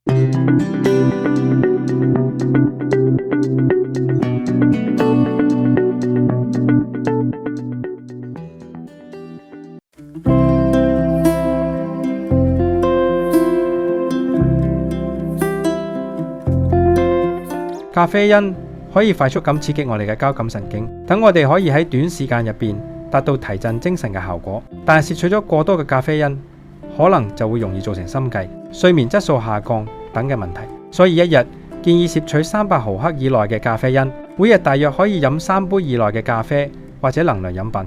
咖啡因可以快速咁刺激我哋嘅交感神經，等我哋可以喺短時間入邊達到提振精神嘅效果。但係攝取咗過多嘅咖啡因，可能就會容易造成心悸、睡眠質素下降等嘅問題。所以一日建議攝取300毫克以內嘅咖啡因，每日大約可以飲3杯以內嘅咖啡或者能量飲品。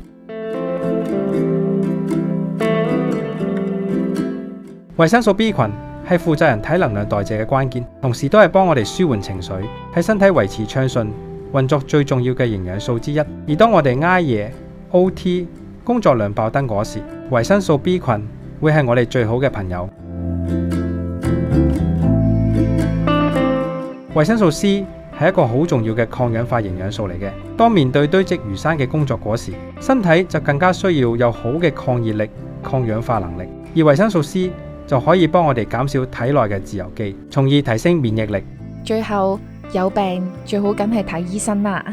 維生素 B 群係負責人體能量代謝嘅關鍵，同時都係幫我哋舒緩情緒，喺身體維持暢順運作最重要嘅營養素之一。而當我哋挨夜、OT、工作量爆燈嗰時，維生素 B 群會係我哋最好嘅朋友。維生素 C 係一個好重要嘅抗氧化營養素嚟嘅。當面對堆積如山嘅工作嗰時，身體就更加需要有好嘅抗熱力、抗氧化能力，而維生素 C就可以幫我哋減少體內嘅自由基，從而提升免疫力。最後有病最好梗係睇醫生啦。